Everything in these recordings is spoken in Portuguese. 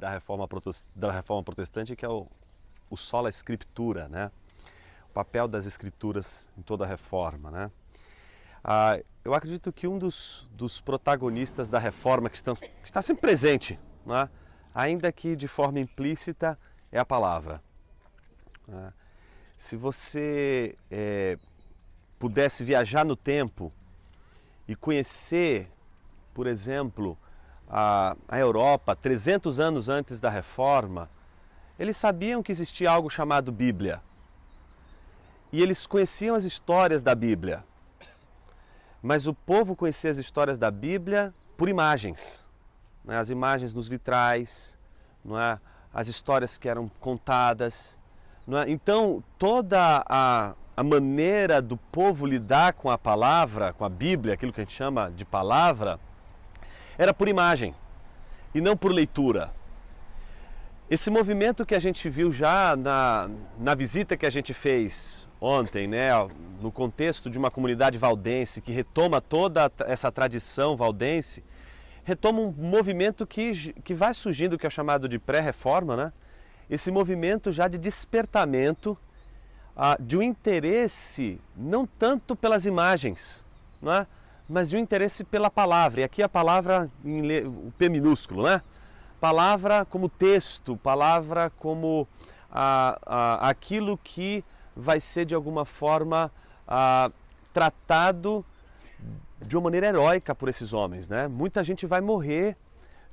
da reforma protestante, que é o sola scriptura, né? O papel das escrituras em toda a reforma, né? Eu acredito que um dos protagonistas da reforma que está sempre presente, né? Ainda que de forma implícita, é a palavra. Se você pudesse viajar no tempo e conhecer, por exemplo, a Europa 300 anos antes da Reforma, eles sabiam que existia algo chamado Bíblia. E eles conheciam as histórias da Bíblia. Mas o povo conhecia as histórias da Bíblia por imagens. Né? As imagens nos vitrais, não é? As histórias que eram contadas. Não é? Então, toda a maneira do povo lidar com a palavra, com a Bíblia, aquilo que a gente chama de palavra, era por imagem e não por leitura. Esse movimento que a gente viu já na visita que a gente fez ontem, né, no contexto de uma comunidade valdense que retoma toda essa tradição valdense, retoma um movimento que vai surgindo, que é chamado de pré-reforma, né? Esse movimento já de despertamento de um interesse não tanto pelas imagens, não é? Mas de um interesse pela palavra. E aqui a palavra em o P minúsculo, né? Palavra como texto, palavra como aquilo que vai ser de alguma forma tratado de uma maneira heróica por esses homens, né? Muita gente vai morrer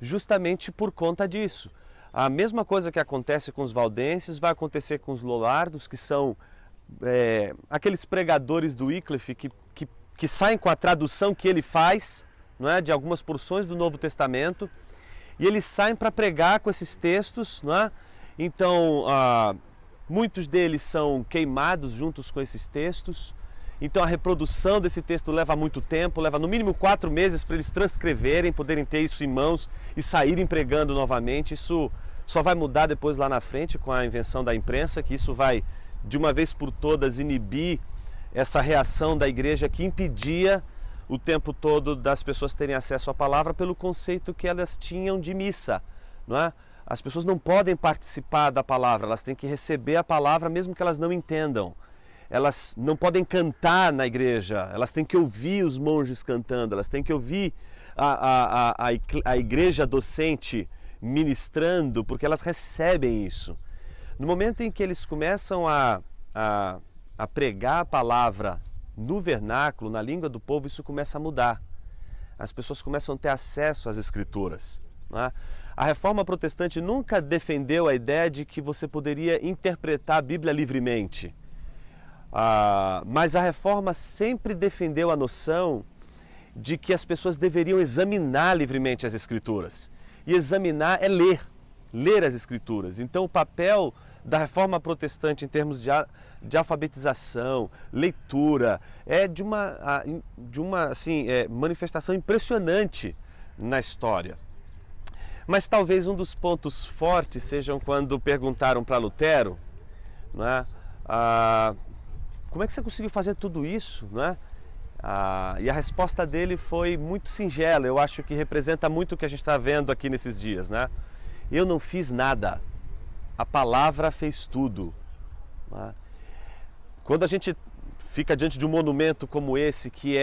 justamente por conta disso. A mesma coisa que acontece com os valdenses vai acontecer com os lollardos, que são aqueles pregadores do Wycliffe que saem com a tradução que ele faz, não é, de algumas porções do Novo Testamento, e eles saem para pregar com esses textos, não é? Então, muitos deles são queimados juntos com esses textos. Então, a reprodução desse texto leva muito tempo, leva no mínimo 4 meses para eles transcreverem, poderem ter isso em mãos e saírem pregando novamente. Isso só vai mudar depois lá na frente com a invenção da imprensa, que isso vai, de uma vez por todas, inibir essa reação da igreja que impedia o tempo todo das pessoas terem acesso à palavra pelo conceito que elas tinham de missa, não é? As pessoas não podem participar da palavra, elas têm que receber a palavra mesmo que elas não entendam. Elas não podem cantar na igreja, elas têm que ouvir os monges cantando, elas têm que ouvir a igreja docente ministrando, porque elas recebem isso. No momento em que eles começam a pregar a palavra no vernáculo, na língua do povo, isso começa a mudar. As pessoas começam a ter acesso às escrituras. Não é? A reforma protestante nunca defendeu a ideia de que você poderia interpretar a Bíblia livremente. Mas a reforma sempre defendeu a noção de que as pessoas deveriam examinar livremente as escrituras. E examinar é ler as escrituras. Então o papel da reforma protestante em termos de alfabetização, leitura, é de uma assim, manifestação impressionante na história. Mas talvez um dos pontos fortes sejam quando perguntaram para Lutero, não é? Como é que você conseguiu fazer tudo isso? Não é? E a resposta dele foi muito singela, eu acho que representa muito o que a gente está vendo aqui nesses dias, né? Eu não fiz nada, a palavra fez tudo. Não é? Quando a gente fica diante de um monumento como esse, que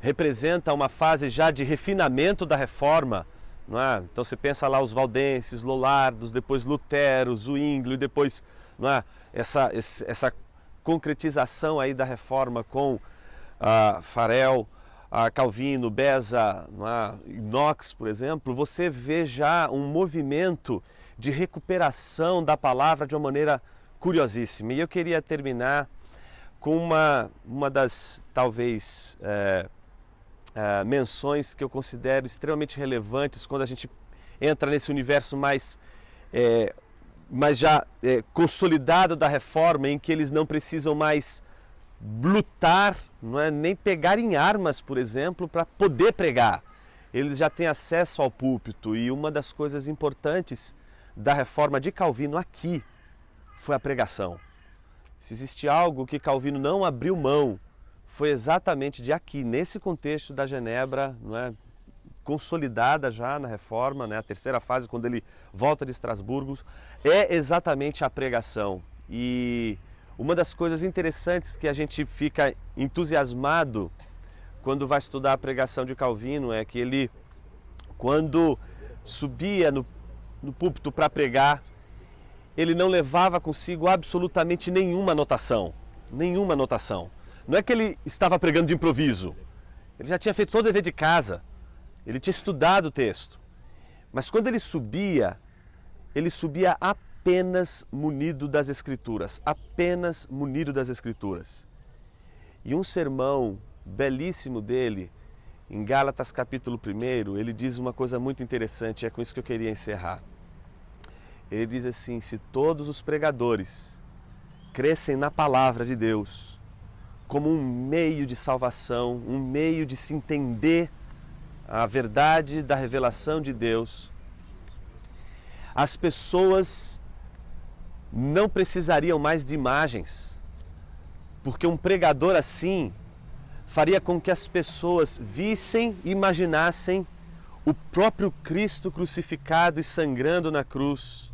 representa uma fase já de refinamento da reforma, não é? Então você pensa lá os valdenses, lollardos, depois Lutero, Zwinglio, e depois, não é? essa concretização aí da reforma com Farel, Calvino, Beza, Knox, por exemplo, você vê já um movimento de recuperação da palavra de uma maneira curiosíssima. E eu queria terminar com uma das, talvez, menções que eu considero extremamente relevantes quando a gente entra nesse universo mais já consolidado da reforma, em que eles não precisam mais lutar, não é, nem pegar em armas, por exemplo, para poder pregar. Eles já têm acesso ao púlpito, e uma das coisas importantes da reforma de Calvino aqui foi a pregação. Se existe algo que Calvino não abriu mão, foi exatamente de aqui, nesse contexto da Genebra, não é, consolidada já na Reforma, né? A terceira fase, quando ele volta de Estrasburgo, é exatamente a pregação. E uma das coisas interessantes que a gente fica entusiasmado quando vai estudar a pregação de Calvino é que ele, quando subia no púlpito para pregar, ele não levava consigo absolutamente nenhuma anotação. Nenhuma anotação. Não é que ele estava pregando de improviso. Ele já tinha feito todo o dever de casa. Ele tinha estudado o texto. Mas quando ele subia apenas munido das Escrituras. Apenas munido das Escrituras. E um sermão belíssimo dele, em Gálatas capítulo 1, ele diz uma coisa muito interessante, é com isso que eu queria encerrar. Ele diz assim: se todos os pregadores crescem na palavra de Deus como um meio de salvação, um meio de se entender a verdade da revelação de Deus, as pessoas não precisariam mais de imagens, porque um pregador assim faria com que as pessoas vissem e imaginassem o próprio Cristo crucificado e sangrando na cruz,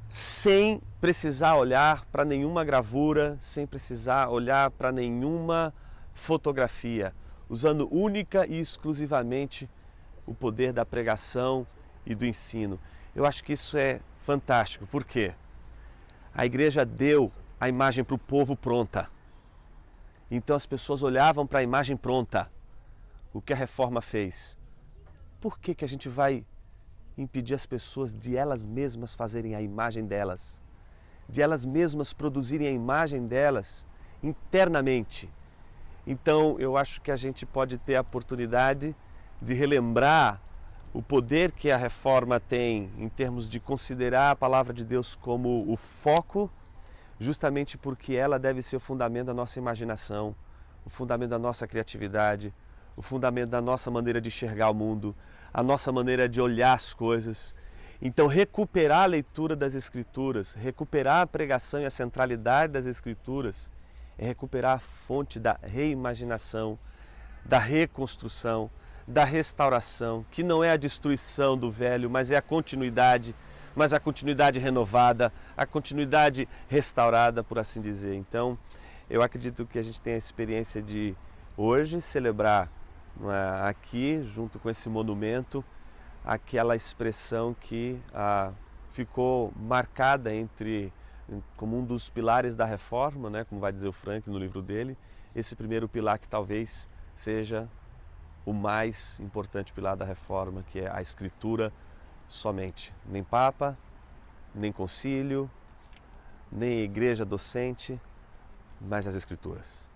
sem precisar olhar para nenhuma gravura, sem precisar olhar para nenhuma fotografia, usando única e exclusivamente o poder da pregação e do ensino. Eu acho que isso é fantástico, porque a igreja deu a imagem para o povo pronta. Então as pessoas olhavam para a imagem pronta. O que a Reforma fez? Por que a gente vai impedir as pessoas de elas mesmas fazerem a imagem delas? De elas mesmas produzirem a imagem delas internamente? Então eu acho que a gente pode ter a oportunidade de relembrar o poder que a Reforma tem em termos de considerar a palavra de Deus como o foco, justamente porque ela deve ser o fundamento da nossa imaginação, o fundamento da nossa criatividade, o fundamento da nossa maneira de enxergar o mundo, a nossa maneira de olhar as coisas. Então, recuperar a leitura das Escrituras, recuperar a pregação e a centralidade das Escrituras, é recuperar a fonte da reimaginação, da reconstrução, da restauração, que não é a destruição do velho, mas é a continuidade renovada, a continuidade restaurada, por assim dizer. Então, eu acredito que a gente tem a experiência de hoje celebrar aqui, junto com esse monumento, aquela expressão que ficou marcada como um dos pilares da Reforma, né, como vai dizer o Frank no livro dele, esse primeiro pilar que talvez seja o mais importante pilar da Reforma, que é a Escritura somente. Nem Papa, nem concílio, nem igreja docente, mas as Escrituras.